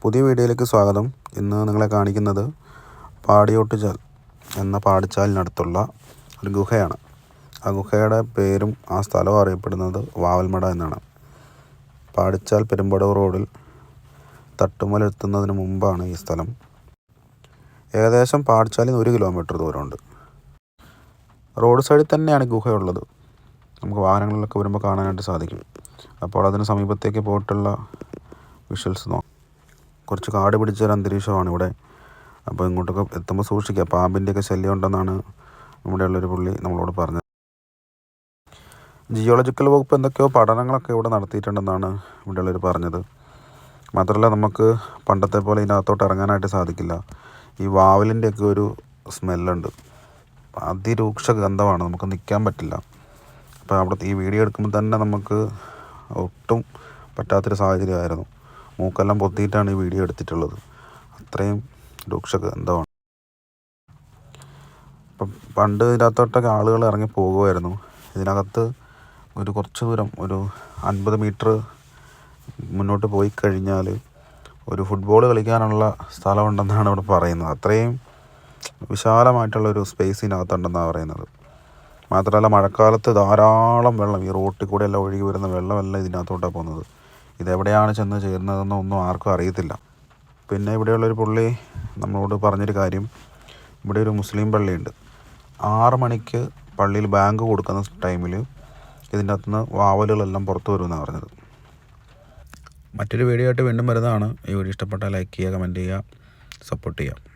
പുതിയ വീഡിയോയിലേക്ക് സ്വാഗതം. ഇന്ന് നിങ്ങളെ കാണിക്കുന്നത് പാടിയോട്ടുചാൽ എന്ന പാടിച്ചാലിനടുത്തുള്ള ഒരു ഗുഹയാണ്. ആ ഗുഹയുടെ പേരും ആ സ്ഥലവും അറിയപ്പെടുന്നത് വാവൽമട എന്നാണ്. പാടിച്ചാൽ പെരുമ്പടവ് റോഡിൽ തട്ടുമലെത്തുന്നതിന് മുമ്പാണ് ഈ സ്ഥലം. ഏകദേശം പാടിച്ചാലിൽ നിന്ന് 1 കിലോമീറ്റർ ദൂരമുണ്ട്. റോഡ് സൈഡിൽ തന്നെയാണ് ഗുഹയുള്ളത്. നമുക്ക് വാഹനങ്ങളിലൊക്കെ വരുമ്പോൾ കാണാനായിട്ട് സാധിക്കും. അപ്പോൾ അതിന് സമീപത്തേക്ക് പോയിട്ടുള്ള വിഷ്വൽസ് നോക്കാം. കുറച്ച് കാട് പിടിച്ചൊരു അന്തരീക്ഷമാണ് ഇവിടെ. അപ്പോൾ ഇങ്ങോട്ടൊക്കെ എത്തുമ്പോൾ സൂക്ഷിക്കുക, പാമ്പിൻ്റെയൊക്കെ ശല്യം ഉണ്ടെന്നാണ് ഇവിടെയുള്ളൊരു പുള്ളി നമ്മളോട് പറഞ്ഞത്. ജിയോളജിക്കൽ വകുപ്പ് എന്തൊക്കെയോ പഠനങ്ങളൊക്കെ ഇവിടെ നടത്തിയിട്ടുണ്ടെന്നാണ് ഇവിടെയുള്ളവർ പറഞ്ഞത്. മാത്രമല്ല നമുക്ക് പണ്ടത്തെ പോലെ ഇതിനകത്തോട്ട് ഇറങ്ങാനായിട്ട് സാധിക്കില്ല. ഈ വാവലിൻ്റെയൊക്കെ ഒരു സ്മെല്ലുണ്ട്, അതിരൂക്ഷ ഗന്ധമാണ്, നമുക്ക് നിൽക്കാൻ പറ്റില്ല. അപ്പോൾ അവിടെ ഈ വീഡിയോ എടുക്കുമ്പോൾ തന്നെ നമുക്ക് ഒട്ടും പറ്റാത്തൊരു സാഹചര്യമായിരുന്നു. മൂക്കെല്ലാം പൊത്തിയിട്ടാണ് ഈ വീഡിയോ എടുത്തിട്ടുള്ളത്. അത്രയും രൂക്ഷ ഗന്ധമാണ്. അപ്പം പണ്ട് ഇതിനകത്തോട്ടൊക്കെ ആളുകൾ ഇറങ്ങി പോകുമായിരുന്നു. ഇതിനകത്ത് കുറച്ച് ദൂരം, ഒരു 50 മീറ്റർ മുന്നോട്ട് പോയി കഴിഞ്ഞാൽ ഒരു ഫുട്ബോൾ കളിക്കാനുള്ള സ്ഥലമുണ്ടെന്നാണ് ഇവിടെ പറയുന്നത്. അത്രയും വിശാലമായിട്ടുള്ളൊരു സ്പേസ് ഇതിനകത്തുണ്ടെന്നാണ് പറയുന്നത്. മാത്രമല്ല മഴക്കാലത്ത് ധാരാളം വെള്ളം, ഈ റോട്ടിൽ കൂടെ എല്ലാം ഒഴുകി വരുന്ന വെള്ളമെല്ലാം ഇതിനകത്തോട്ടാണ് പോകുന്നത്. ഇതെവിടെയാണ് ചെന്ന് ചേരുന്നതെന്നോ ഒന്നും ആർക്കും അറിയത്തില്ല. പിന്നെ ഇവിടെയുള്ളൊരു പുള്ളി നമ്മളോട് പറഞ്ഞൊരു കാര്യം, ഇവിടെ ഒരു മുസ്ലിം പള്ളിയുണ്ട്. 6 മണിക്ക് പള്ളിയിൽ ബാങ്ക് കൊടുക്കുന്ന ടൈമിൽ ഇതിൻ്റെ അകത്തുനിന്ന് വാവലുകളെല്ലാം പുറത്തു വരുമെന്നാണ് പറഞ്ഞത്. മറ്റൊരു വീഡിയോ ആയിട്ട് വീണ്ടും വരുന്നതാണ്. ഈ വീഡിയോ ഇഷ്ടപ്പെട്ടാൽ ലൈക്ക് ചെയ്യുക, കമൻറ്റ് ചെയ്യുക, സപ്പോർട്ട് ചെയ്യുക.